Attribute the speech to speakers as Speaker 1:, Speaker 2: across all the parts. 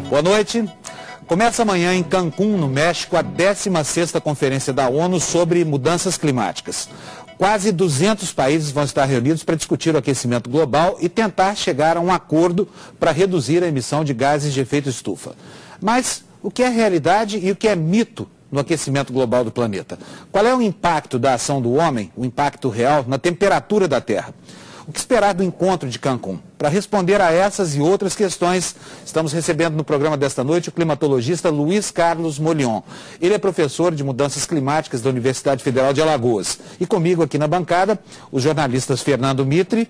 Speaker 1: Boa noite. Começa amanhã em Cancún, no México, a 16ª Conferência da ONU sobre Mudanças Climáticas. Quase 200 países vão estar reunidos para discutir o aquecimento global e tentar chegar a um acordo para reduzir a emissão de gases de efeito estufa. Mas o que é realidade e o que é mito no aquecimento global do planeta? Qual é o impacto da ação do homem, o impacto real na temperatura da Terra? O que esperar do encontro de Cancún? Para responder a essas e outras questões, estamos recebendo no programa desta noite o climatologista Luiz Carlos Molion. Ele é professor de mudanças climáticas da Universidade Federal de Alagoas. E comigo aqui na bancada, os jornalistas Fernando Mitre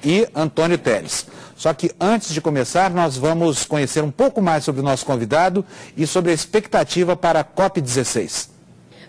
Speaker 1: e Antônio Teles. Só que antes de começar, nós vamos conhecer um pouco mais sobre o nosso convidado e sobre a expectativa para a COP16.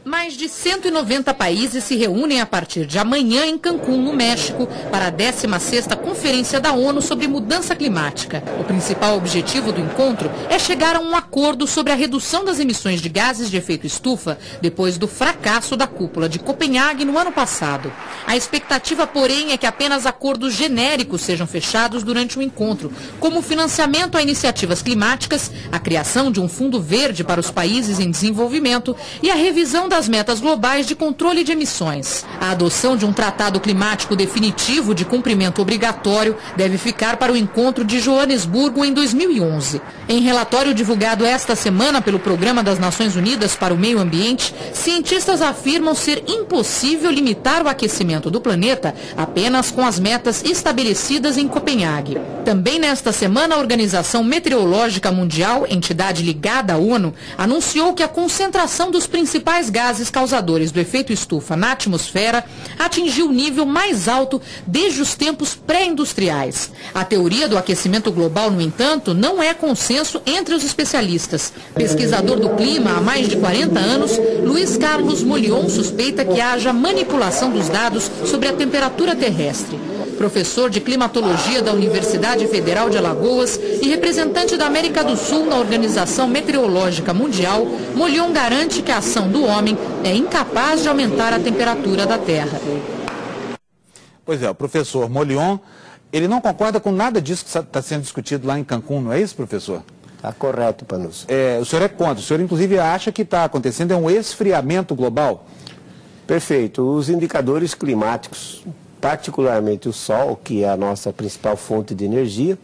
Speaker 2: Mais de 190 países se reúnem a partir de amanhã em Cancún, no México, para a 16ª Conferência da ONU sobre Mudança Climática. O principal objetivo do encontro é chegar a um acordo sobre a redução das emissões de gases de efeito estufa depois do fracasso da cúpula de Copenhague no ano passado. A expectativa, porém, é que apenas acordos genéricos sejam fechados durante o encontro, como o financiamento a iniciativas climáticas, a criação de um fundo verde para os países em desenvolvimento e a revisão das metas globais de controle de emissões. A adoção de um tratado climático definitivo de cumprimento obrigatório deve ficar para o encontro de Joanesburgo em 2011. Em relatório divulgado esta semana pelo Programa das Nações Unidas para o Meio Ambiente, cientistas afirmam ser impossível limitar o aquecimento do planeta apenas com as metas estabelecidas em Copenhague. Também nesta semana, a Organização Meteorológica Mundial, entidade ligada à ONU, anunciou que a concentração dos principais gases causadores do efeito estufa na atmosfera atingiu o nível mais alto desde os tempos pré-industriais. A teoria do aquecimento global, no entanto, não é consenso entre os especialistas. Pesquisador do clima há mais de 40 anos, Luiz Carlos Molion suspeita que haja manipulação dos dados sobre a temperatura terrestre. Professor de climatologia da Universidade Federal de Alagoas e representante da América do Sul na Organização Meteorológica Mundial, Molion garante que a ação do homem é incapaz de aumentar a temperatura da Terra.
Speaker 1: Pois é, o professor Molion, ele não concorda com nada disso que está sendo discutido lá em Cancún, não é isso, professor?
Speaker 3: Está correto, Panucci.
Speaker 1: O senhor é contra, o senhor inclusive acha que está acontecendo um esfriamento global?
Speaker 3: Perfeito. Os indicadores climáticos, particularmente o Sol, que é a nossa principal fonte de energia,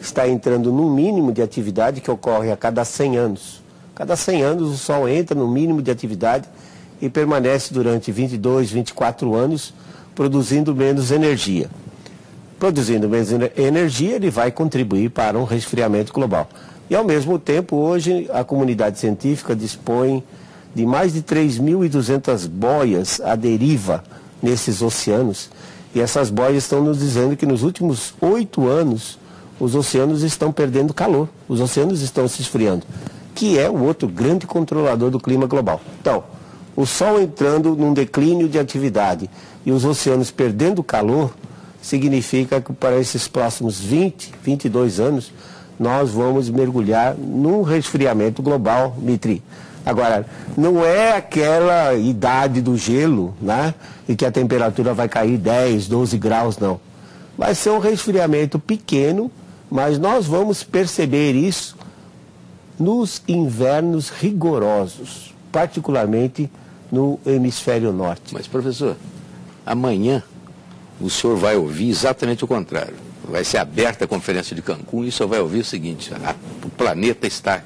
Speaker 3: está entrando no mínimo de atividade que ocorre a cada 100 anos. Cada 100 anos o Sol entra no mínimo de atividade e permanece durante 22, 24 anos produzindo menos energia. Produzindo menos energia, ele vai contribuir para um resfriamento global. E ao mesmo tempo, hoje, a comunidade científica dispõe de mais de 3.200 boias à deriva nesses oceanos. E essas boias estão nos dizendo que nos últimos 8 anos os oceanos estão perdendo calor, os oceanos estão se esfriando, que é o outro grande controlador do clima global. Então, o Sol entrando num declínio de atividade e os oceanos perdendo calor, significa que para esses próximos 20, 22 anos, nós vamos mergulhar num resfriamento global, Mitri. Agora, não é aquela idade do gelo, né, em que a temperatura vai cair 10, 12 graus, não. Vai ser um resfriamento pequeno, mas nós vamos perceber isso nos invernos rigorosos, particularmente no hemisfério norte.
Speaker 4: Mas, professor, amanhã o senhor vai ouvir exatamente o contrário. Vai ser aberta a conferência de Cancún e o senhor vai ouvir o seguinte: o planeta está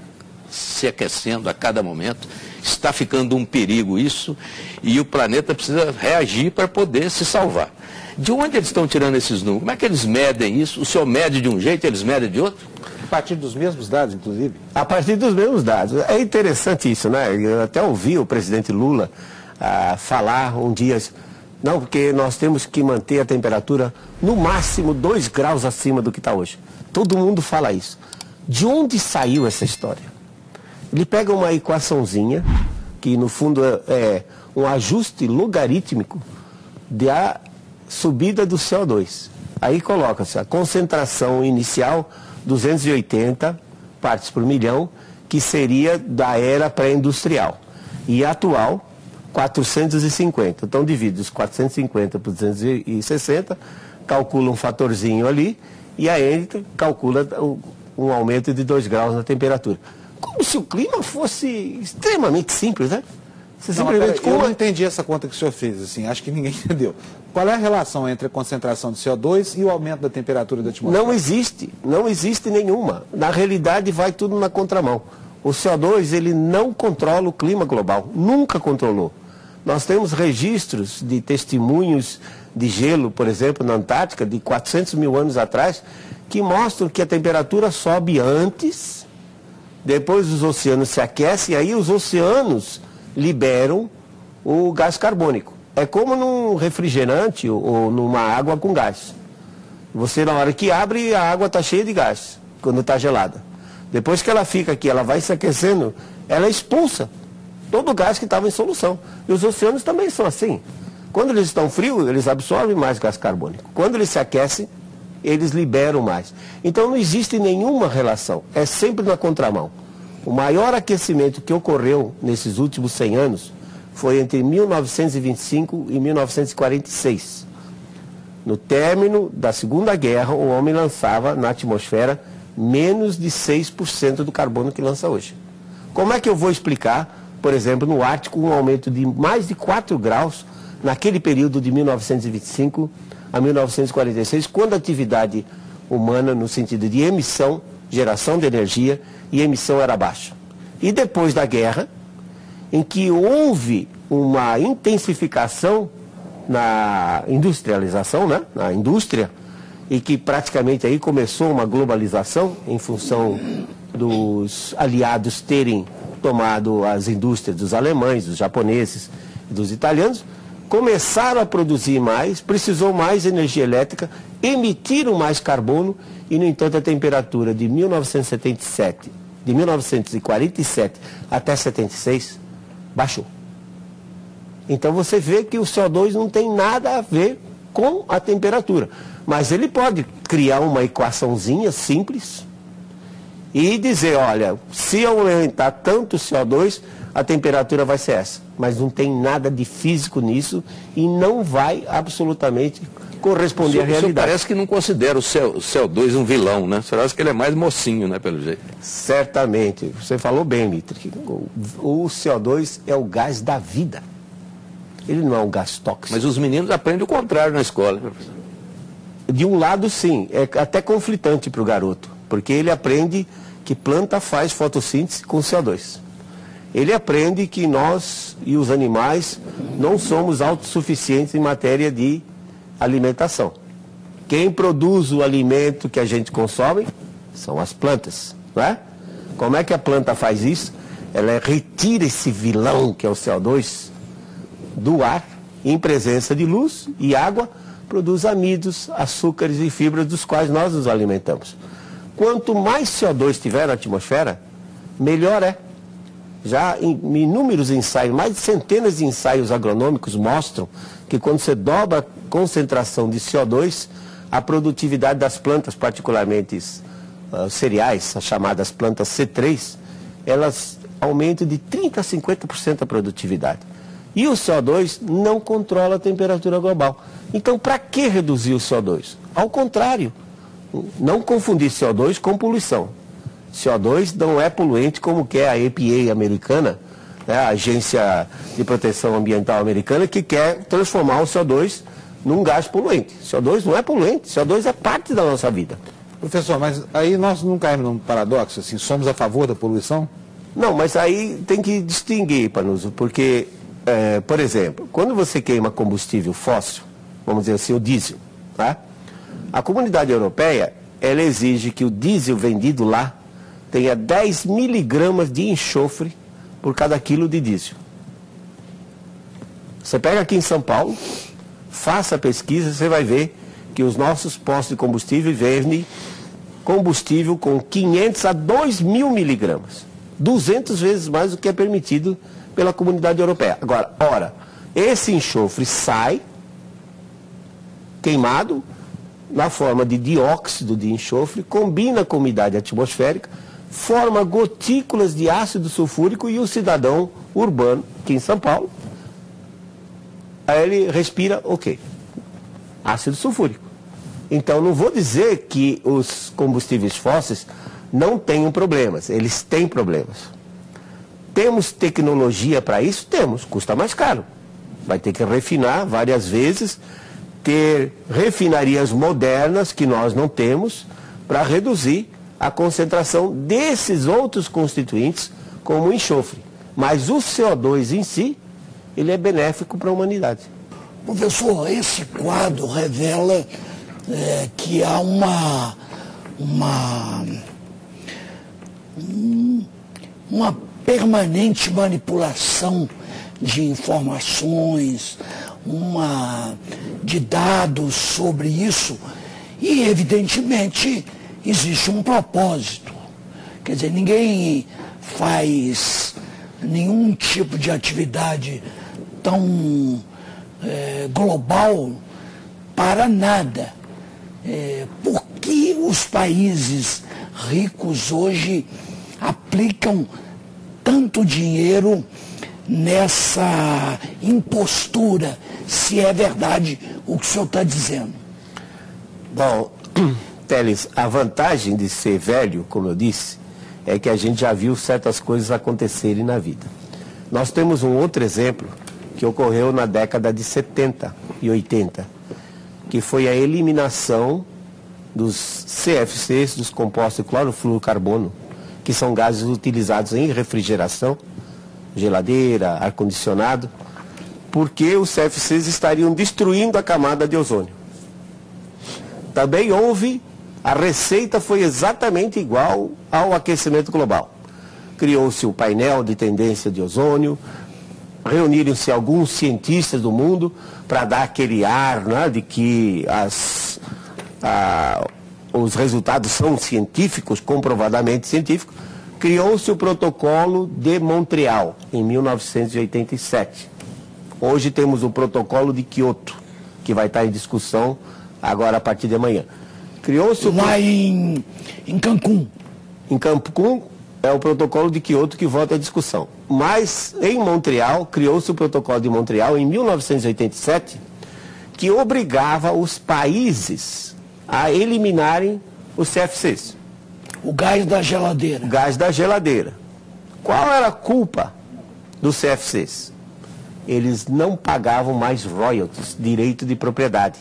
Speaker 4: se aquecendo a cada momento, está ficando um perigo isso, e o planeta precisa reagir para poder se salvar. De onde eles estão tirando esses números? Como é que eles medem isso? O senhor mede de um jeito, eles medem de outro?
Speaker 1: A partir dos mesmos dados, inclusive?
Speaker 3: A partir dos mesmos dados. É interessante isso, né? Eu até ouvi o presidente Lula falar um dia, não, porque nós temos que manter a temperatura no máximo 2 graus acima do que está hoje. Todo mundo fala isso. De onde saiu essa história? Ele pega uma equaçãozinha, que no fundo é um ajuste logarítmico da subida do CO2. Aí coloca-se a concentração inicial, 280 partes por milhão, que seria da era pré-industrial. E atual, 450. Então divide os 450 por 260, calcula um fatorzinho ali, e a N calcula um aumento de 2 graus na temperatura. Como se o clima fosse extremamente simples, né?
Speaker 1: Eu não entendi essa conta que o senhor fez, assim, acho que ninguém entendeu. Qual é a relação entre a concentração de CO2 e o aumento da temperatura da atmosfera?
Speaker 3: Não existe nenhuma. Na realidade, vai tudo na contramão. O CO2, ele não controla o clima global, nunca controlou. Nós temos registros de testemunhos de gelo, por exemplo, na Antártica, de 400 mil anos atrás, que mostram que a temperatura sobe antes, depois os oceanos se aquecem, e aí os oceanos liberam o gás carbônico. É como num refrigerante ou numa água com gás. Você, na hora que abre, a água está cheia de gás, quando está gelada. Depois que ela fica aqui, ela vai se aquecendo, ela expulsa todo o gás que estava em solução. E os oceanos também são assim. Quando eles estão frios, eles absorvem mais gás carbônico. Quando eles se aquecem, eles liberam mais. Então não existe nenhuma relação. É sempre na contramão. O maior aquecimento que ocorreu nesses últimos 100 anos foi entre 1925 e 1946. No término da Segunda Guerra, o homem lançava na atmosfera menos de 6% do carbono que lança hoje. Como é que eu vou explicar, por exemplo, no Ártico, um aumento de mais de 4 graus naquele período de 1925 a 1946, quando a atividade humana, no sentido de emissão, geração de energia e emissão era baixa. E depois da guerra, em que houve uma intensificação na industrialização, né? Na indústria, e que praticamente aí começou uma globalização em função dos aliados terem tomado as indústrias dos alemães, dos japoneses e dos italianos, começaram a produzir mais, precisou mais energia elétrica, emitiram mais carbono e, no entanto, a temperatura de 1947, de 1947 até 76, baixou. Então você vê que o CO2 não tem nada a ver com a temperatura. Mas ele pode criar uma equaçãozinha simples e dizer, olha, se eu aumentar tanto o CO2, a temperatura vai ser essa. Mas não tem nada de físico nisso e não vai absolutamente corresponder à realidade.
Speaker 4: Parece que não considera o CO2 um vilão, né? O senhor acha que ele é mais mocinho, né, pelo jeito?
Speaker 3: Certamente. Você falou bem, Mitre. O CO2 é o gás da vida. Ele não é um gás tóxico.
Speaker 4: Mas os meninos aprendem o contrário na escola, professor.
Speaker 3: De um lado, sim. É até conflitante para o garoto. Porque ele aprende que planta faz fotossíntese com CO2. Ele aprende que nós e os animais não somos autossuficientes em matéria de alimentação. Quem produz o alimento que a gente consome são as plantas, não é? Como é que a planta faz isso? Ela retira esse vilão que é o CO2 do ar, em presença de luz e água, produz amidos, açúcares e fibras dos quais nós nos alimentamos. Quanto mais CO2 tiver na atmosfera, melhor é. Já em inúmeros ensaios, mais de centenas de ensaios agronômicos mostram que quando você dobra a concentração de CO2, a produtividade das plantas, particularmente cereais, as chamadas plantas C3, elas aumentam de 30% a 50% a produtividade. E o CO2 não controla a temperatura global. Então, para que reduzir o CO2? Ao contrário, não confundir CO2 com poluição. CO2 não é poluente como quer a EPA americana, né, a Agência de Proteção Ambiental americana, que quer transformar o CO2 num gás poluente. CO2 não é poluente, CO2 é parte da nossa vida.
Speaker 1: Professor, mas aí nós não caímos num paradoxo, assim, somos a favor da poluição?
Speaker 3: Não, mas aí tem que distinguir, Panuso, porque, por exemplo, quando você queima combustível fóssil, vamos dizer assim, o diesel, tá? A comunidade europeia, ela exige que o diesel vendido lá tenha 10 miligramas de enxofre por cada quilo de diesel. Você pega aqui em São Paulo, faça a pesquisa, você vai ver que os nossos postos de combustível vendem combustível com 500 a 2.000 miligramas. 200 vezes mais do que é permitido pela comunidade europeia. Agora, esse enxofre sai queimado na forma de dióxido de enxofre, combina com a umidade atmosférica, forma gotículas de ácido sulfúrico e o cidadão urbano, aqui em São Paulo, aí ele respira, ácido sulfúrico. Então, não vou dizer que os combustíveis fósseis não tenham problemas. Eles têm problemas. Temos tecnologia para isso? Temos. Custa mais caro. Vai ter que refinar várias vezes, ter refinarias modernas que nós não temos para reduzir a concentração desses outros constituintes, como o enxofre. Mas o CO2 em si, ele é benéfico para a humanidade.
Speaker 5: Professor, esse quadro revela que há uma permanente manipulação de informações, de dados sobre isso, e evidentemente existe um propósito. Quer dizer, ninguém faz nenhum tipo de atividade tão global para nada. Por que os países ricos hoje aplicam tanto dinheiro nessa impostura, se é verdade o que o senhor está dizendo?
Speaker 3: Bom, Teles, a vantagem de ser velho, como eu disse, é que a gente já viu certas coisas acontecerem na vida. Nós temos um outro exemplo que ocorreu na década de 70 e 80, que foi a eliminação dos CFCs, dos compostos de clorofluorcarbono, que são gases utilizados em refrigeração, geladeira, ar-condicionado, porque os CFCs estariam destruindo a camada de ozônio. Também a receita foi exatamente igual ao aquecimento global. Criou-se o painel de tendência de ozônio, reuniram-se alguns cientistas do mundo para dar aquele ar, né, de que os resultados são científicos, comprovadamente científicos. Criou-se o protocolo de Montreal, em 1987. Hoje temos o protocolo de Kyoto, que vai estar em discussão agora a partir de amanhã. Criou-se
Speaker 5: lá em Cancún.
Speaker 3: Em Cancún é o protocolo de Kyoto que volta à discussão. Mas em Montreal, criou-se o protocolo de Montreal em 1987, que obrigava os países a eliminarem os CFCs.
Speaker 5: O gás da geladeira.
Speaker 3: O gás da geladeira. Qual era a culpa dos CFCs? Eles não pagavam mais royalties, direito de propriedade.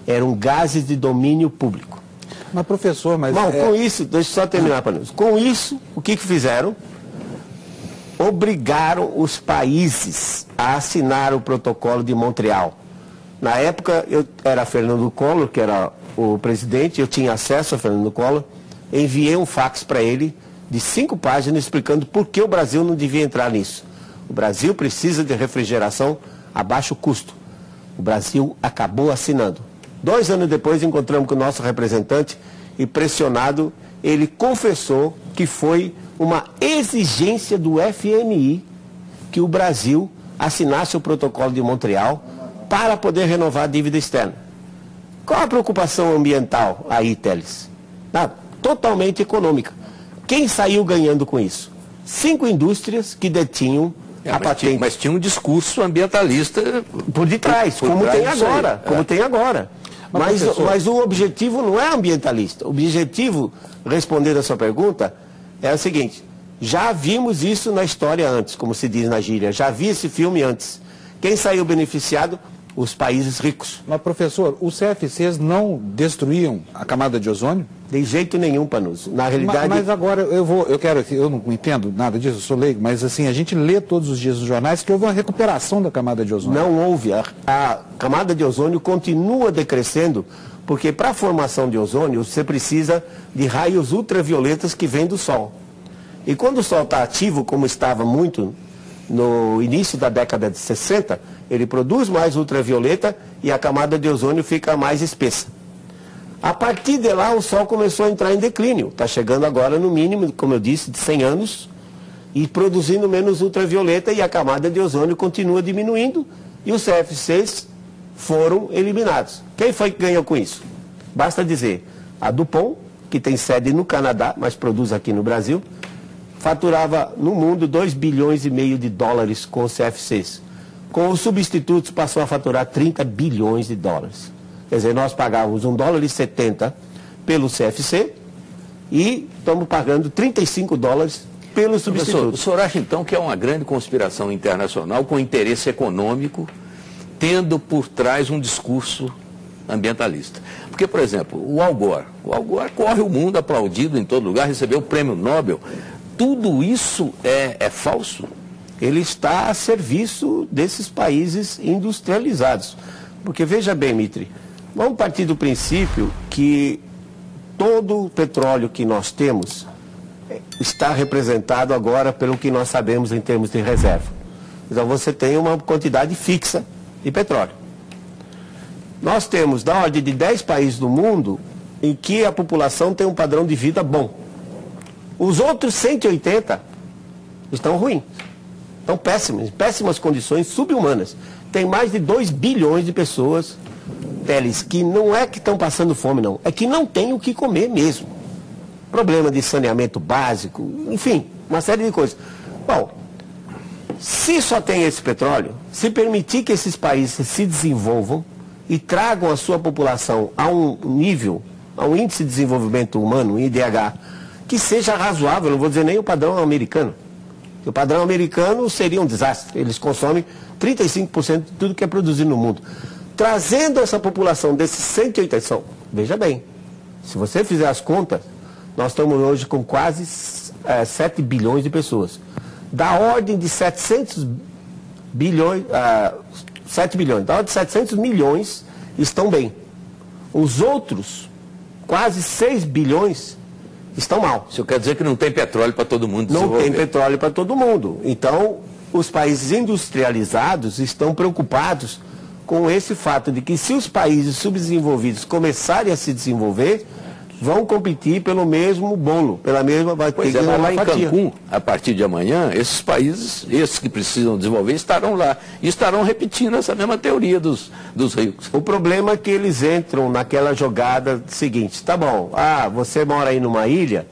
Speaker 3: Eram gases de domínio público.
Speaker 1: Mas, professor,
Speaker 3: com isso, deixa eu só terminar, Panils. Com isso, o que fizeram? Obrigaram os países a assinar o protocolo de Montreal. Na época, eu era Fernando Collor, que era o presidente, eu tinha acesso a Fernando Collor, enviei um fax para ele de 5 páginas explicando por que o Brasil não devia entrar nisso. O Brasil precisa de refrigeração a baixo custo. O Brasil acabou assinando. 2 anos depois encontramos com o nosso representante e, pressionado, ele confessou que foi uma exigência do FMI que o Brasil assinasse o protocolo de Montreal para poder renovar a dívida externa. Qual a preocupação ambiental aí, Teles? Totalmente econômica. Quem saiu ganhando com isso? 5 indústrias que detinham a patente.
Speaker 4: Mas tinha um discurso ambientalista
Speaker 3: por detrás, como tem agora. Como tem agora. Mas o objetivo não é ambientalista. O objetivo, respondendo a sua pergunta, é o seguinte: já vimos isso na história antes, como se diz na gíria. Já vi esse filme antes. Quem saiu beneficiado? Os países ricos.
Speaker 1: Mas, professor, os CFCs não destruíam a camada de ozônio?
Speaker 3: De jeito nenhum, Panuso. Na realidade...
Speaker 1: Mas agora, eu não entendo nada disso, eu sou leigo, mas assim, a gente lê todos os dias nos jornais que houve uma recuperação da camada de ozônio.
Speaker 3: Não houve. A camada de ozônio continua decrescendo, porque para a formação de ozônio, você precisa de raios ultravioletas que vêm do Sol. E quando o Sol está ativo, como estava muito no início da década de 60, ele produz mais ultravioleta e a camada de ozônio fica mais espessa. A partir de lá, o Sol começou a entrar em declínio. Está chegando agora no mínimo, como eu disse, de 100 anos, e produzindo menos ultravioleta, e a camada de ozônio continua diminuindo, e os CFCs foram eliminados. Quem foi que ganhou com isso? Basta dizer, a DuPont, que tem sede no Canadá, mas produz aqui no Brasil, faturava no mundo 2,5 bilhões de dólares com os CFCs. Com os substitutos passou a faturar 30 bilhões de dólares. Quer dizer, nós pagávamos $1,70 pelo CFC e estamos pagando $35 pelo substituto.
Speaker 4: Professor, o senhor acha então que é uma grande conspiração internacional com interesse econômico, tendo por trás um discurso ambientalista? Porque, por exemplo, o Al Gore corre o mundo aplaudido em todo lugar, recebeu o prêmio Nobel. Tudo isso é falso?
Speaker 3: Ele está a serviço desses países industrializados. Porque, veja bem, Mitri, vamos partir do princípio que todo o petróleo que nós temos está representado agora pelo que nós sabemos em termos de reserva. Então você tem uma quantidade fixa de petróleo. Nós temos da ordem de 10 países do mundo em que a população tem um padrão de vida bom. Os outros 180 estão ruins, estão péssimos, em péssimas condições subhumanas. Tem mais de 2 bilhões de pessoas, Teles, que não é que estão passando fome, não, é que não tem o que comer mesmo. Problema de saneamento básico, enfim, uma série de coisas. Bom, se só tem esse petróleo, se permitir que esses países se desenvolvam e tragam a sua população a um nível, a um índice de desenvolvimento humano, um IDH, que seja razoável, não vou dizer nem o padrão americano. O padrão americano seria um desastre. Eles consomem 35% de tudo que é produzido no mundo. Trazendo essa população desses 180, veja bem, se você fizer as contas, nós estamos hoje com quase 7 bilhões de pessoas. Da ordem de 700 bilhões, 7 bilhões, da ordem de 700 milhões estão bem. Os outros, quase 6 bilhões, estão mal.
Speaker 4: Isso quer dizer que não tem petróleo para todo mundo desenvolver.
Speaker 3: Não tem petróleo para todo mundo. Então, os países industrializados estão preocupados com esse fato de que se os países subdesenvolvidos começarem a se desenvolver, vão competir pelo mesmo bolo, pela mesma...
Speaker 4: Pois é, mas lá em Cancún, a partir de amanhã, esses países, esses que precisam desenvolver, estarão lá. E estarão repetindo essa mesma teoria dos ricos.
Speaker 3: O problema é que eles entram naquela jogada seguinte: tá bom, você mora aí numa ilha,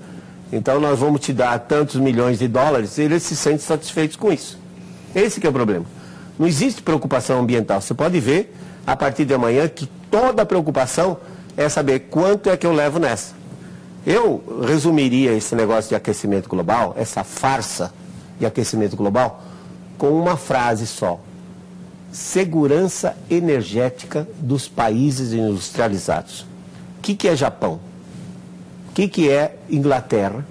Speaker 3: então nós vamos te dar tantos milhões de dólares, e eles se sentem satisfeitos com isso. Esse que é o problema. Não existe preocupação ambiental. Você pode ver, a partir de amanhã, que toda a preocupação é saber quanto é que eu levo nessa. Eu resumiria esse negócio de aquecimento global, essa farsa de aquecimento global, com uma frase só: segurança energética dos países industrializados. O que é Japão? O que é Inglaterra?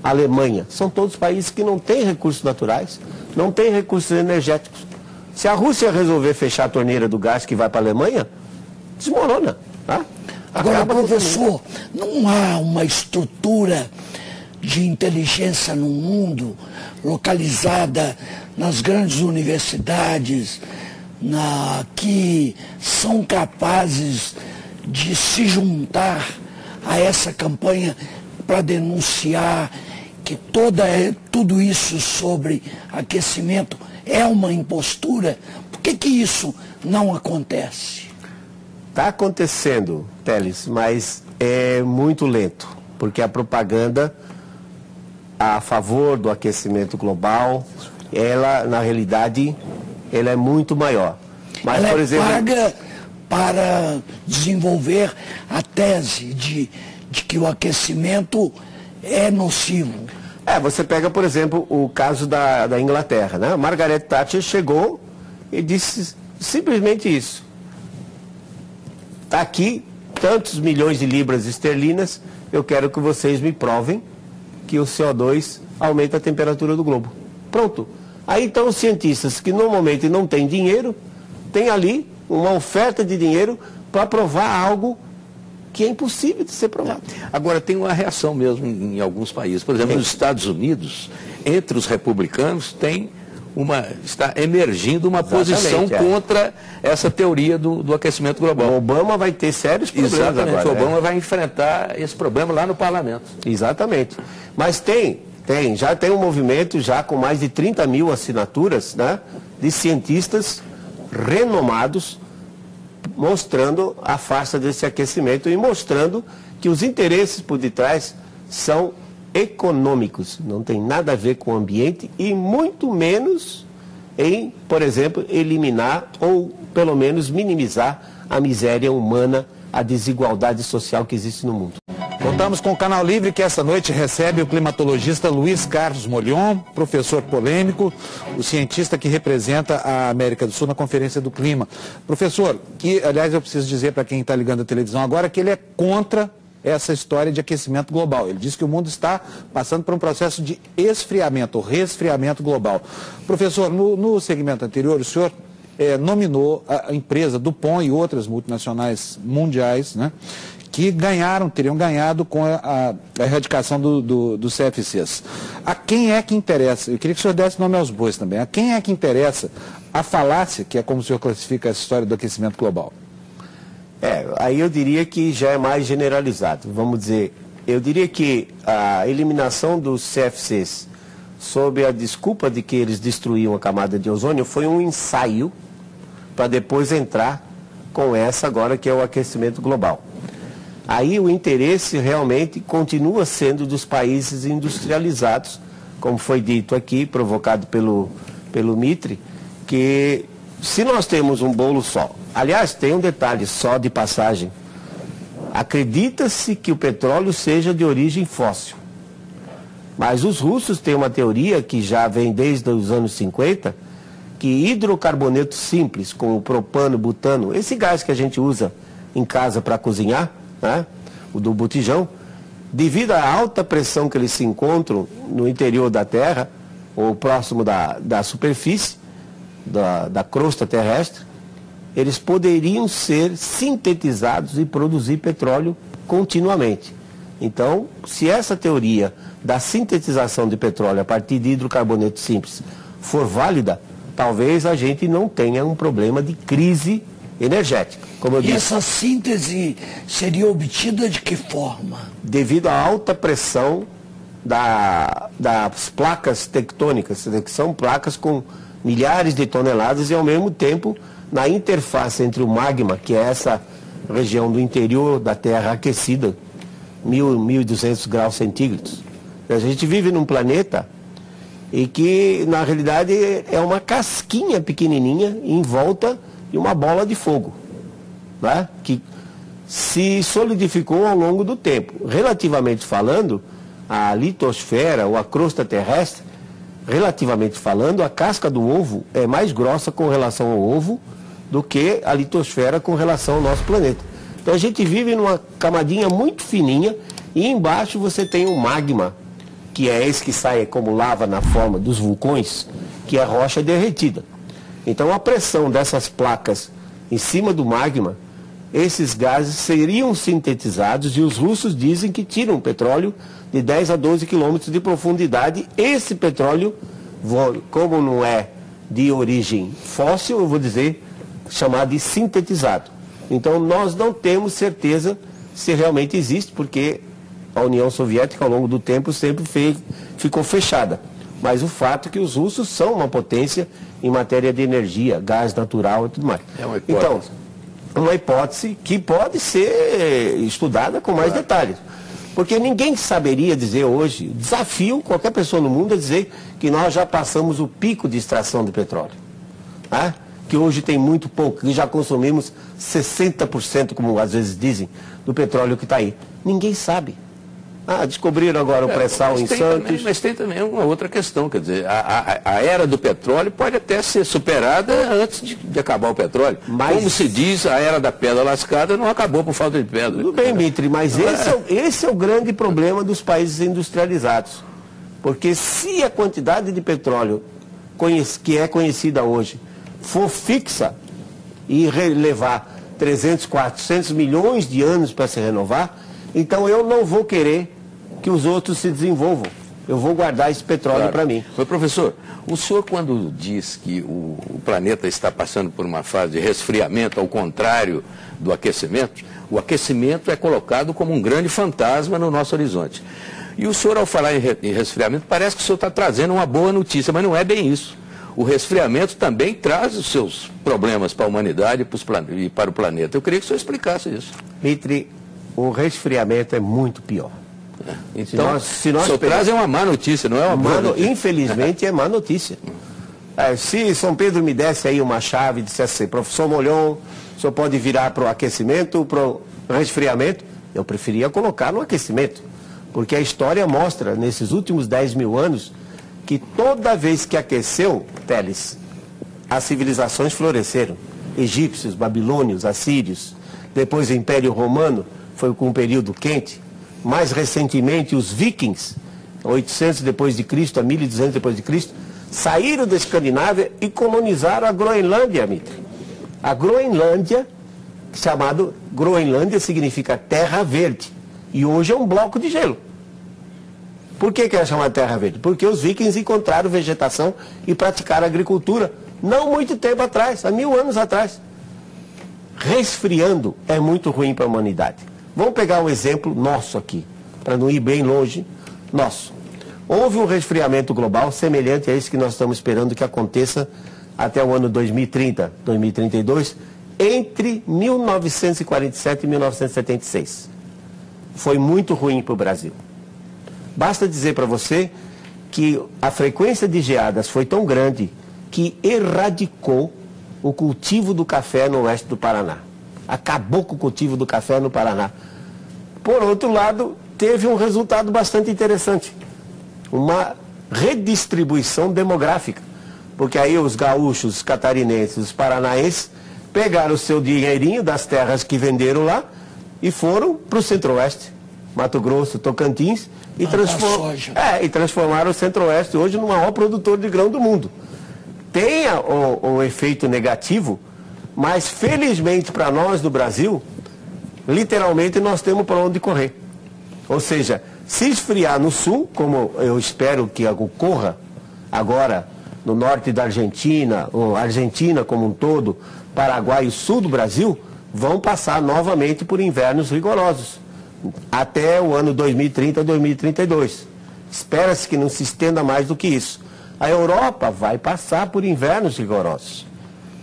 Speaker 3: Alemanha? São todos países que não têm recursos naturais, não têm recursos energéticos. Se a Rússia resolver fechar a torneira do gás que vai para a Alemanha, desmorona, tá?
Speaker 5: Agora, professor, não há uma estrutura de inteligência no mundo localizada nas grandes universidades que são capazes de se juntar a essa campanha para denunciar que tudo isso sobre aquecimento é uma impostura? Por que isso não acontece?
Speaker 3: Está acontecendo, Teles, mas é muito lento, porque a propaganda a favor do aquecimento global, ela, na realidade, ela é muito maior. Mas,
Speaker 5: ela
Speaker 3: por exemplo,
Speaker 5: paga para desenvolver a tese de que o aquecimento é nocivo.
Speaker 3: Você pega, por exemplo, o caso da Inglaterra, né? Margaret Thatcher chegou e disse simplesmente isso: está aqui tantos milhões de libras esterlinas, eu quero que vocês me provem que o CO2 aumenta a temperatura do globo. Pronto. Aí então os cientistas que normalmente não têm dinheiro, têm ali uma oferta de dinheiro para provar algo que é impossível de ser provado.
Speaker 4: Agora, tem uma reação mesmo em alguns países. Por exemplo, nos Estados Unidos, entre os republicanos, está emergindo uma posição contra essa teoria do aquecimento global.
Speaker 3: O Obama vai ter sérios problemas.
Speaker 4: Exatamente,
Speaker 3: agora,
Speaker 4: o Obama vai enfrentar esse problema lá no parlamento.
Speaker 3: Exatamente. Mas já tem um movimento já com mais de 30 mil assinaturas, né, de cientistas renomados, mostrando a farsa desse aquecimento e mostrando que os interesses por detrás são econômicos, não tem nada a ver com o ambiente e muito menos em, por exemplo, eliminar ou pelo menos minimizar a miséria humana, a desigualdade social que existe no mundo.
Speaker 1: Voltamos com o Canal Livre, que essa noite recebe o climatologista Luiz Carlos Molhon, professor polêmico, o cientista que representa a América do Sul na Conferência do Clima. Professor, que, aliás, eu preciso dizer para quem está ligando a televisão agora que ele é contra essa história de aquecimento global. Ele diz que o mundo está passando por um processo de esfriamento, ou resfriamento global. Professor, no segmento anterior, o senhor nominou a empresa DuPont e outras multinacionais mundiais, né, que teriam ganhado com a erradicação dos CFCs. A quem é que interessa? Eu queria que o senhor desse nome aos bois também. A quem é que interessa a falácia, que é como o senhor classifica essa história do aquecimento global?
Speaker 3: Aí eu diria que já é mais generalizado. Vamos dizer, eu diria que a eliminação dos CFCs sob a desculpa de que eles destruíam a camada de ozônio foi um ensaio para depois entrar com essa agora que é o aquecimento global. Aí o interesse realmente continua sendo dos países industrializados, como foi dito aqui, provocado pelo Mitre, que se nós temos um bolo só, aliás, tem um detalhe só de passagem, acredita-se que o petróleo seja de origem fóssil, mas os russos têm uma teoria que já vem desde os anos 50, que hidrocarboneto simples, como propano, butano, esse gás que a gente usa em casa para cozinhar, né, o do botijão, devido à alta pressão que eles se encontram no interior da Terra, ou próximo da superfície, da crosta terrestre, eles poderiam ser sintetizados e produzir petróleo continuamente. Então, se essa teoria da sintetização de petróleo a partir de hidrocarboneto simples for válida, talvez a gente não tenha um problema de crise energética. Como eu disse,
Speaker 5: essa síntese seria obtida de que forma?
Speaker 3: Devido à alta pressão das placas tectônicas, que são placas com milhares de toneladas e ao mesmo tempo na interface entre o magma, que é essa região do interior da Terra aquecida, 1.200 graus centígrados. A gente vive num planeta e que na realidade é uma casquinha pequenininha em volta de uma bola de fogo, né, que se solidificou ao longo do tempo. Relativamente falando, a litosfera ou a crosta terrestre, relativamente falando, a casca do ovo é mais grossa com relação ao ovo do que a litosfera com relação ao nosso planeta. Então a gente vive numa camadinha muito fininha e embaixo você tem um magma, que é esse que sai como lava na forma dos vulcões, que é rocha derretida. Então a pressão dessas placas em cima do magma, esses gases seriam sintetizados e os russos dizem que tiram petróleo de 10 a 12 quilômetros de profundidade. Esse petróleo, como não é de origem fóssil, eu vou dizer, chamado de sintetizado. Então nós não temos certeza se realmente existe, porque a União Soviética ao longo do tempo sempre ficou fechada. Mas o fato é que os russos são uma potência em matéria de energia, gás natural e tudo mais.
Speaker 4: É uma hipótese.
Speaker 3: Então, uma hipótese que pode ser estudada com mais detalhes. Porque ninguém saberia dizer hoje, desafio qualquer pessoa no mundo a dizer que nós já passamos o pico de extração de petróleo. Né? Que hoje tem muito pouco, que já consumimos 60%, como às vezes dizem, do petróleo que está aí. Ninguém sabe. Descobriram agora o pré-sal em Santos.
Speaker 4: Mas tem também uma outra questão, quer dizer, a era do petróleo pode até ser superada antes de acabar o petróleo. Mas, como se diz, a era da pedra lascada não acabou por falta de pedra.
Speaker 3: Tudo bem, Mitre, mas esse é o grande problema dos países industrializados. Porque se a quantidade de petróleo que é conhecida hoje for fixa e levar 300, 400 milhões de anos para se renovar, então eu não vou querer que os outros se desenvolvam. Eu vou guardar esse petróleo para mim.
Speaker 4: Mas, professor, o senhor quando diz que o planeta está passando por uma fase de resfriamento, ao contrário do aquecimento, o aquecimento é colocado como um grande fantasma no nosso horizonte. E o senhor, ao falar em resfriamento, parece que o senhor está trazendo uma boa notícia, mas não é bem isso. O resfriamento também traz os seus problemas para a humanidade e para o planeta. Eu queria que o senhor explicasse isso.
Speaker 3: Mitre, o resfriamento é muito pior.
Speaker 4: Então, se nós trazem uma má notícia, não é uma boa notícia.
Speaker 3: Infelizmente é má notícia. Se São Pedro me desse aí uma chave e dissesse assim, professor Molhon, o senhor pode virar para o aquecimento, para o resfriamento, Eu preferia colocar no aquecimento, porque a história mostra, nesses últimos 10 mil anos, que toda vez que aqueceu, Teles, as civilizações floresceram. Egípcios, babilônios, assírios, depois o Império Romano, foi com um período quente. Mais recentemente, os vikings, 800 depois de Cristo a 1200 depois de Cristo, saíram da Escandinávia e colonizaram a Groenlândia, Mitre. A Groenlândia, chamado Groenlândia, significa terra verde. E hoje é um bloco de gelo. Por que é chamado terra verde? Porque os vikings encontraram vegetação e praticaram agricultura não muito tempo atrás, há 1000 anos atrás. Resfriando é muito ruim para a humanidade. Vamos pegar um exemplo nosso aqui, para não ir bem longe, nosso. Houve um resfriamento global semelhante a esse que nós estamos esperando que aconteça até o ano 2030, 2032, entre 1947 e 1976. Foi muito ruim para o Brasil. Basta dizer para você que a frequência de geadas foi tão grande que erradicou o cultivo do café no oeste do Paraná. Acabou com o cultivo do café no Paraná. Por outro lado, teve um resultado bastante interessante. Uma redistribuição demográfica. Porque aí os gaúchos, os catarinenses, os paranaenses pegaram o seu dinheirinho das terras que venderam lá e foram para o centro-oeste, Mato Grosso, Tocantins, e transformaram o centro-oeste hoje no maior produtor de grão do mundo. Tem o efeito negativo, mas felizmente para nós do Brasil, literalmente nós temos para onde correr. Ou seja, se esfriar no sul, como eu espero que ocorra agora no norte da Argentina, ou Argentina como um todo, Paraguai e o sul do Brasil, vão passar novamente por invernos rigorosos, até o ano 2030, 2032. Espera-se que não se estenda mais do que isso. A Europa vai passar por invernos rigorosos.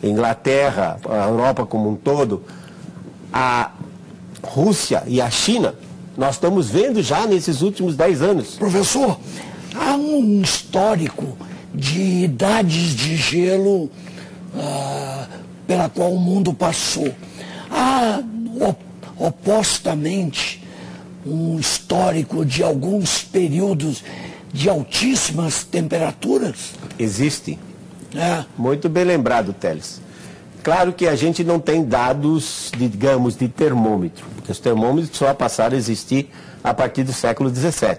Speaker 3: Inglaterra, a Europa como um todo, a Rússia e a China, nós estamos vendo já nesses últimos 10 anos.
Speaker 5: Professor, há um histórico de idades de gelo pela qual o mundo passou. Há, opostamente, um histórico de alguns períodos de altíssimas temperaturas?
Speaker 3: Existe. Muito bem lembrado, Teles. Claro que a gente não tem dados, digamos, de termômetro, porque os termômetros só passaram a existir a partir do século XVII.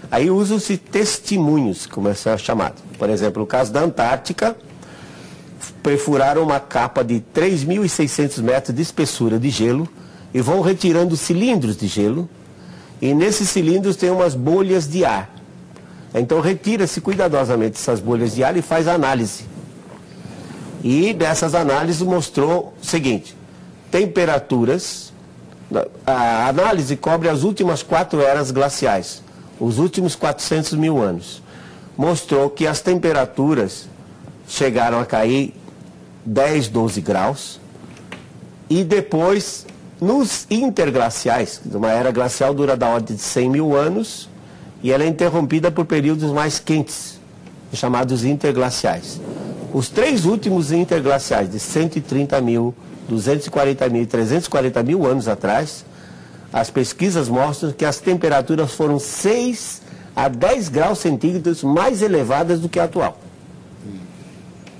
Speaker 3: Aí usam-se testemunhos, como é chamado. Por exemplo, no caso da Antártica, perfuraram uma capa de 3.600 metros de espessura de gelo e vão retirando cilindros de gelo, e nesses cilindros tem umas bolhas de ar. Então retira-se cuidadosamente essas bolhas de ar e faz análise. E dessas análises mostrou o seguinte: temperaturas, a análise cobre as últimas 4 eras glaciais, os últimos 400 mil anos. Mostrou que as temperaturas chegaram a cair 10, 12 graus. E depois, nos interglaciais, uma era glacial dura da ordem de 100 mil anos, e ela é interrompida por períodos mais quentes, chamados interglaciais. Os 3 últimos interglaciais, de 130 mil, 240 mil e 340 mil anos atrás, as pesquisas mostram que as temperaturas foram 6 a 10 graus centígrados mais elevadas do que a atual.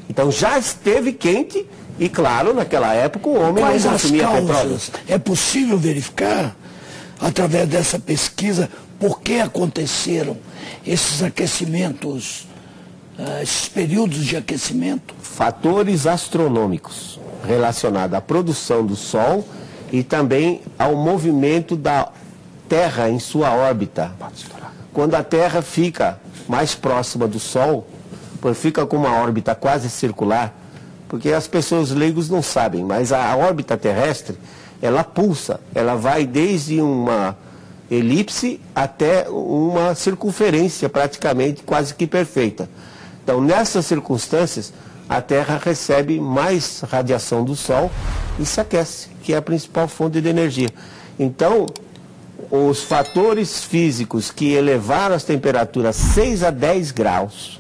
Speaker 3: Então já esteve quente e, claro, naquela época o homem não consumia petróleo.
Speaker 5: É possível verificar, através dessa pesquisa, por que aconteceram esses aquecimentos, esses períodos de aquecimento?
Speaker 3: Fatores astronômicos relacionados à produção do Sol e também ao movimento da Terra em sua órbita. Quando a Terra fica mais próxima do Sol, fica com uma órbita quase circular, porque as pessoas leigos não sabem, mas a órbita terrestre, ela pulsa, ela vai desde uma elipse até uma circunferência praticamente quase que perfeita. Então, nessas circunstâncias, a Terra recebe mais radiação do Sol e se aquece, que é a principal fonte de energia. Então, os fatores físicos que elevaram as temperaturas 6 a 10 graus,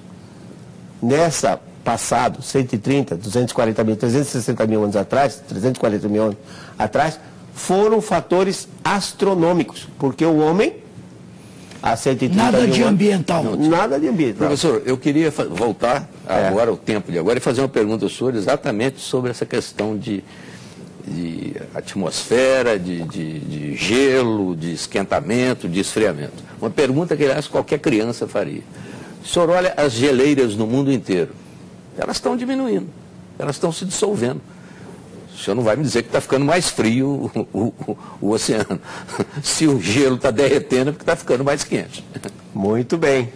Speaker 3: nessa passado, 130, 240 mil, 360 mil anos atrás, 340 mil anos atrás, foram fatores astronômicos, porque o homem, há 130
Speaker 5: Nada
Speaker 3: mil
Speaker 5: de
Speaker 3: anos,
Speaker 5: ambiental.
Speaker 3: Nada de ambiental.
Speaker 4: Professor, eu queria voltar agora ao tempo de agora e fazer uma pergunta ao senhor exatamente sobre essa questão de atmosfera, de gelo, de esquentamento, de esfriamento. Uma pergunta que, aliás, qualquer criança faria. O senhor olha as geleiras no mundo inteiro, elas estão diminuindo, elas estão se dissolvendo. O senhor não vai me dizer que está ficando mais frio o oceano. Se o gelo está derretendo, é porque está ficando mais quente.
Speaker 3: Muito bem.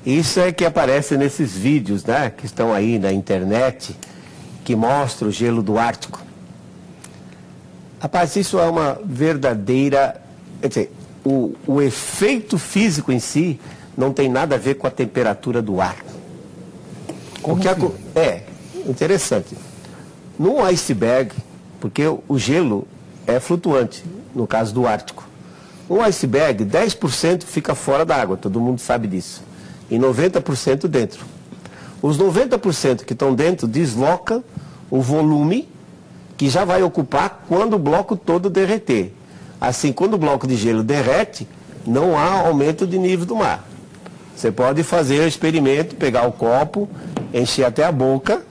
Speaker 3: Isso é que aparece nesses vídeos, né, que estão aí na internet, que mostram o gelo do Ártico. Rapaz, isso é uma verdadeira... Quer dizer, o efeito físico em si não tem nada a ver com a temperatura do ar. É interessante. No iceberg, porque o gelo é flutuante, no caso do Ártico. Um iceberg, 10% fica fora da água, todo mundo sabe disso. E 90% dentro. Os 90% que estão dentro deslocam o volume que já vai ocupar quando o bloco todo derreter. Assim, quando o bloco de gelo derrete, não há aumento de nível do mar. Você pode fazer o experimento, pegar o copo, encher até a boca,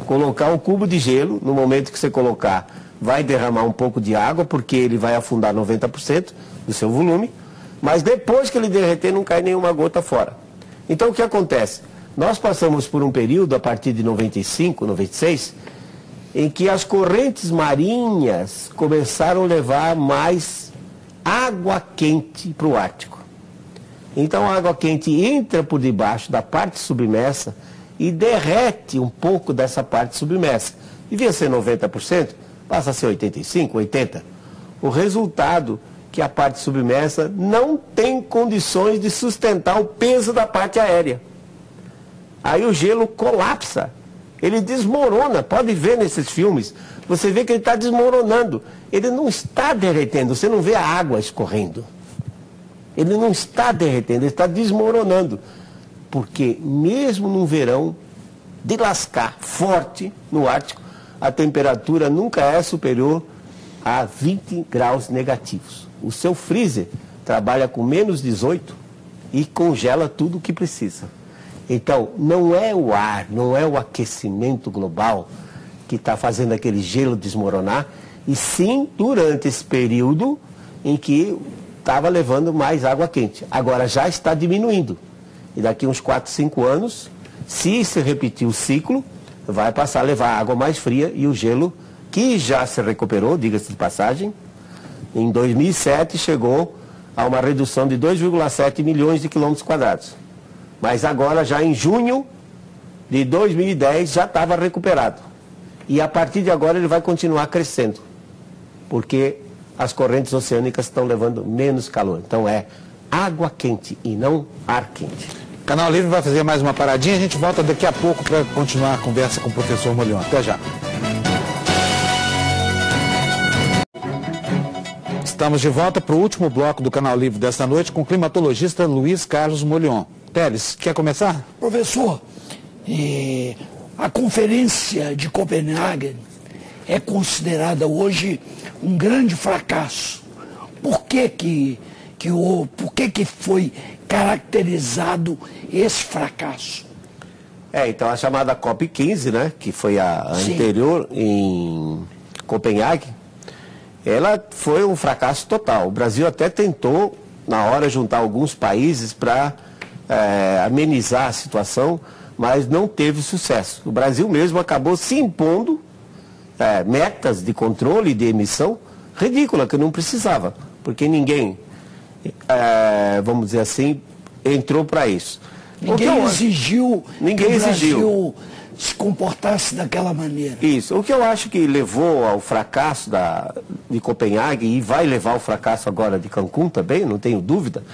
Speaker 3: colocar um cubo de gelo, no momento que você colocar, vai derramar um pouco de água, porque ele vai afundar 90% do seu volume, mas depois que ele derreter, não cai nenhuma gota fora. Então, o que acontece? Nós passamos por um período, a partir de 95, 96, em que as correntes marinhas começaram a levar mais água quente para o Ártico. Então a água quente entra por debaixo da parte submersa e derrete um pouco dessa parte submersa. Devia ser 90%, passa a ser 85%, 80%. O resultado é que a parte submersa não tem condições de sustentar o peso da parte aérea. Aí o gelo colapsa. Ele desmorona, pode ver nesses filmes, você vê que ele está desmoronando. Ele não está derretendo, você não vê a água escorrendo. Ele não está derretendo, ele está desmoronando. Porque mesmo no verão, de lascar forte no Ártico, a temperatura nunca é superior a 20 graus negativos. O seu freezer trabalha com menos 18 e congela tudo o que precisa. Então, não é o ar, não é o aquecimento global que está fazendo aquele gelo desmoronar, e sim durante esse período em que estava levando mais água quente. Agora já está diminuindo. E daqui uns 4, 5 anos, se repetir o ciclo, vai passar a levar água mais fria e o gelo, que já se recuperou, diga-se de passagem, em 2007 chegou a uma redução de 2,7 milhões de quilômetros quadrados. Mas agora, já em junho de 2010, já estava recuperado. E a partir de agora ele vai continuar crescendo, porque as correntes oceânicas estão levando menos calor. Então é água quente e não ar quente.
Speaker 1: Canal Livre vai fazer mais uma paradinha, a gente volta daqui a pouco para continuar a conversa com o professor Molion. Até já. Estamos de volta para o último bloco do Canal Livre desta noite com o climatologista Luiz Carlos Molion. Teles, quer começar?
Speaker 5: Professor, a Conferência de Copenhague é considerada hoje um grande fracasso. Por que foi caracterizado esse fracasso?
Speaker 3: Então a chamada COP15, né, que foi a anterior em Copenhague, ela foi um fracasso total. O Brasil até tentou, na hora, juntar alguns países para amenizar a situação, mas não teve sucesso. O Brasil mesmo acabou se impondo metas de controle de emissão ridícula, que não precisava, porque ninguém, vamos dizer assim, entrou para isso.
Speaker 5: Ninguém exigiu que o Brasil se comportasse daquela maneira.
Speaker 3: Isso. O que eu acho que levou ao fracasso de Copenhague, e vai levar ao fracasso agora de Cancún também, não tenho dúvida,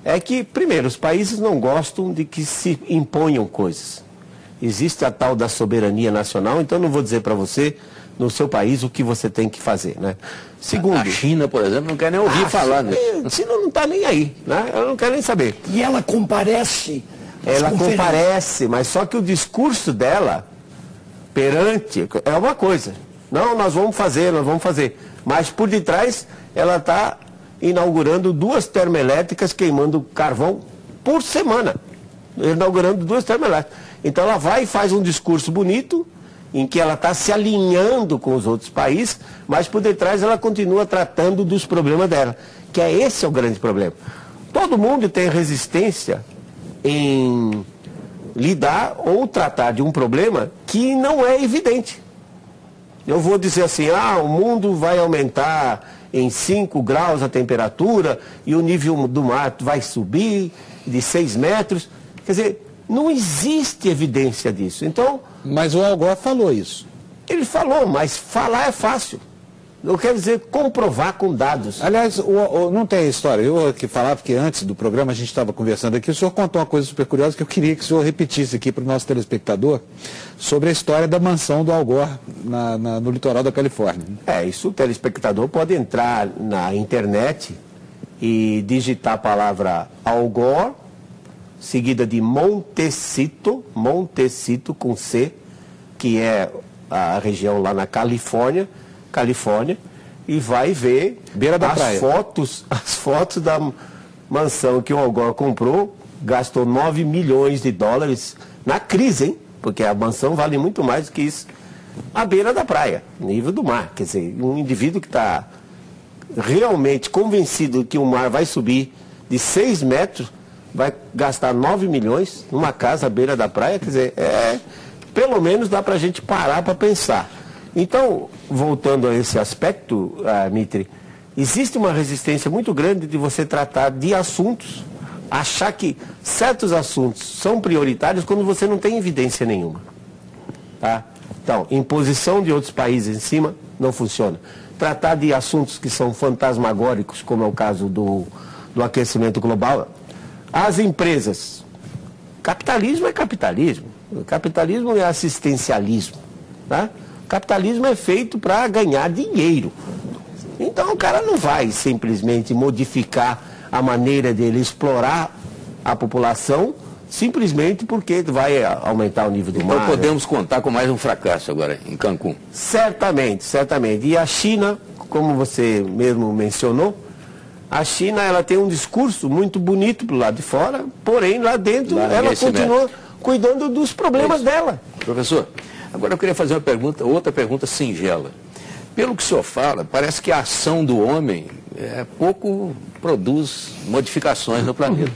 Speaker 3: é que, primeiro, os países não gostam de que se imponham coisas. Existe a tal da soberania nacional, então não vou dizer para você, no seu país, o que você tem que fazer, né? Segundo,
Speaker 4: a China, por exemplo, não quer nem ouvir falar nisso.
Speaker 3: A China não está nem aí, né? Ela não quer nem saber.
Speaker 5: E ela comparece?
Speaker 3: Ela comparece, mas só que o discurso dela perante é uma coisa. Não, nós vamos fazer, nós vamos fazer. Mas por detrás ela está inaugurando 2 termoelétricas queimando carvão por semana. Inaugurando 2 termoelétricas. Então ela vai e faz um discurso bonito, em que ela está se alinhando com os outros países, mas por detrás ela continua tratando dos problemas dela, que é esse o grande problema. Todo mundo tem resistência em lidar ou tratar de um problema que não é evidente. Eu vou dizer assim, o mundo vai aumentar em 5 graus a temperatura e o nível do mar vai subir de 6 metros. Quer dizer, não existe evidência disso. Então,
Speaker 1: mas o Al Gore falou isso.
Speaker 3: Ele falou, mas falar é fácil. Eu quero dizer, comprovar com dados.
Speaker 1: Aliás, não tem história. Eu que falava, porque antes do programa a gente estava conversando aqui, o senhor contou uma coisa super curiosa que eu queria que o senhor repetisse aqui para o nosso telespectador, sobre a história da mansão do Al Gore no litoral da Califórnia.
Speaker 3: Isso o telespectador pode entrar na internet e digitar a palavra Al Gore, seguida de Montecito com C, que é a região lá na Califórnia, e vai ver as fotos da mansão que o Al Gore comprou, gastou 9 milhões de dólares na crise, hein? Porque a mansão vale muito mais do que isso, à beira da praia, nível do mar. Quer dizer, um indivíduo que está realmente convencido que o mar vai subir de 6 metros, vai gastar 9 milhões numa casa à beira da praia. Quer dizer, pelo menos dá para a gente parar para pensar. Então, voltando a esse aspecto, Mitri, existe uma resistência muito grande de você tratar de assuntos, achar que certos assuntos são prioritários quando você não tem evidência nenhuma. Tá? Então, imposição de outros países em cima não funciona. Tratar de assuntos que são fantasmagóricos, como é o caso do aquecimento global. As empresas. Capitalismo é capitalismo. Capitalismo é assistencialismo. Tá? Capitalismo é feito para ganhar dinheiro. Então o cara não vai simplesmente modificar a maneira dele explorar a população simplesmente porque vai aumentar o nível do mar.
Speaker 4: Então podemos contar com mais um fracasso agora em Cancún.
Speaker 3: Certamente. E a China, como você mesmo mencionou, a China ela tem um discurso muito bonito do lado de fora, porém lá dentro ela continua cuidando dos problemas dela.
Speaker 4: Professor, agora eu queria fazer outra pergunta singela. Pelo que o senhor fala, parece que a ação do homem pouco produz modificações no planeta.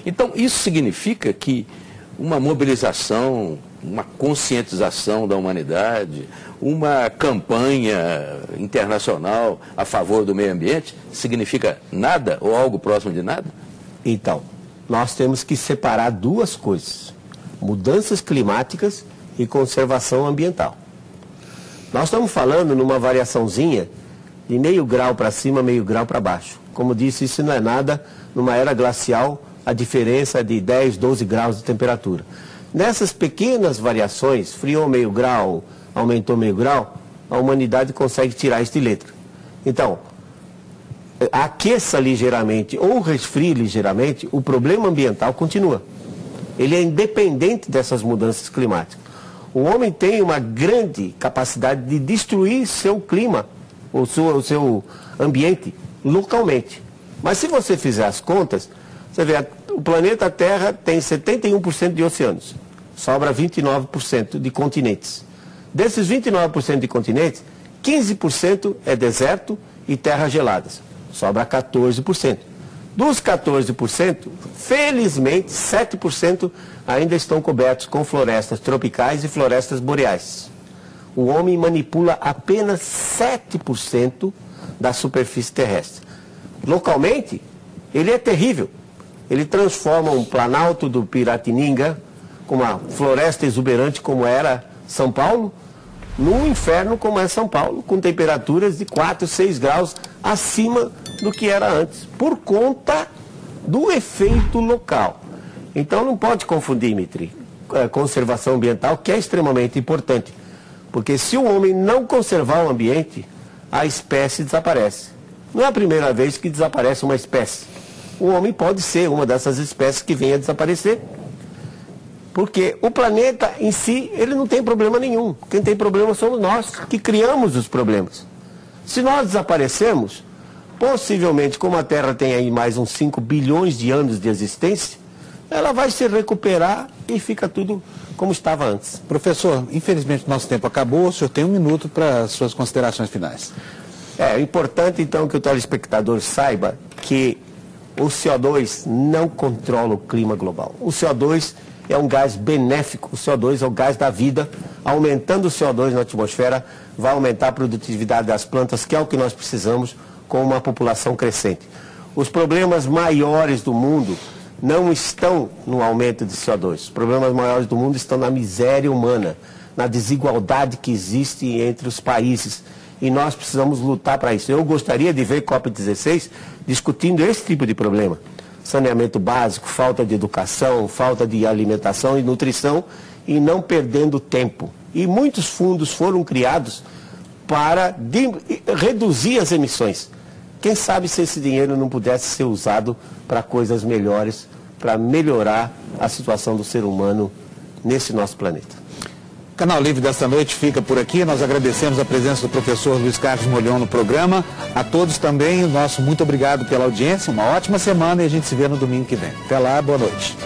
Speaker 4: Então, isso significa que uma mobilização, uma conscientização da humanidade, uma campanha internacional a favor do meio ambiente, significa nada ou algo próximo de nada?
Speaker 3: Então, nós temos que separar 2 coisas: mudanças climáticas e conservação ambiental. Nós estamos falando numa variaçãozinha de meio grau para cima, meio grau para baixo. Como disse, isso não é nada. Numa era glacial, a diferença é de 10, 12 graus de temperatura. Nessas pequenas variações, friou meio grau, aumentou meio grau, a humanidade consegue tirar isso de letra. Então, aqueça ligeiramente ou resfrie ligeiramente, o problema ambiental continua. Ele é independente dessas mudanças climáticas. O homem tem uma grande capacidade de destruir seu clima, o seu ambiente, localmente. Mas se você fizer as contas, você vê, o planeta Terra tem 71% de oceanos, sobra 29% de continentes. Desses 29% de continentes, 15% é deserto e terras geladas, sobra 14%. Dos 14%, felizmente, 7% ainda estão cobertos com florestas tropicais e florestas boreais. O homem manipula apenas 7% da superfície terrestre. Localmente, ele é terrível. Ele transforma um planalto do Piratininga, com uma floresta exuberante como era São Paulo, num inferno como é São Paulo, com temperaturas de 4, 6 graus acima do que era antes, por conta do efeito local. Então não pode confundir, Mitri, conservação ambiental, que é extremamente importante, porque se o homem não conservar o ambiente, a espécie desaparece. Não é a primeira vez que desaparece uma espécie. O homem pode ser uma dessas espécies que venha a desaparecer, porque o planeta em si, ele não tem problema nenhum. Quem tem problema somos nós, que criamos os problemas. Se nós desaparecermos, possivelmente, como a Terra tem aí mais uns 5 bilhões de anos de existência, ela vai se recuperar e fica tudo como estava antes.
Speaker 1: Professor, infelizmente nosso tempo acabou, o senhor tem 1 minuto para suas considerações finais.
Speaker 3: É importante então que o telespectador saiba que o CO2 não controla o clima global. O CO2 é um gás benéfico, o CO2 é o gás da vida. Aumentando o CO2 na atmosfera, vai aumentar a produtividade das plantas, que é o que nós precisamos com uma população crescente. Os problemas maiores do mundo não estão no aumento de CO2. Os problemas maiores do mundo estão na miséria humana, na desigualdade que existe entre os países. E nós precisamos lutar para isso. Eu gostaria de ver COP16 discutindo esse tipo de problema. Saneamento básico, falta de educação, falta de alimentação e nutrição, e não perdendo tempo. E muitos fundos foram criados para reduzir as emissões. Quem sabe se esse dinheiro não pudesse ser usado para coisas melhores, para melhorar a situação do ser humano nesse nosso planeta.
Speaker 1: O Canal Livre desta noite fica por aqui. Nós agradecemos a presença do professor Luiz Carlos Molhon no programa. A todos também, nosso muito obrigado pela audiência. Uma ótima semana e a gente se vê no domingo que vem. Até lá, boa noite.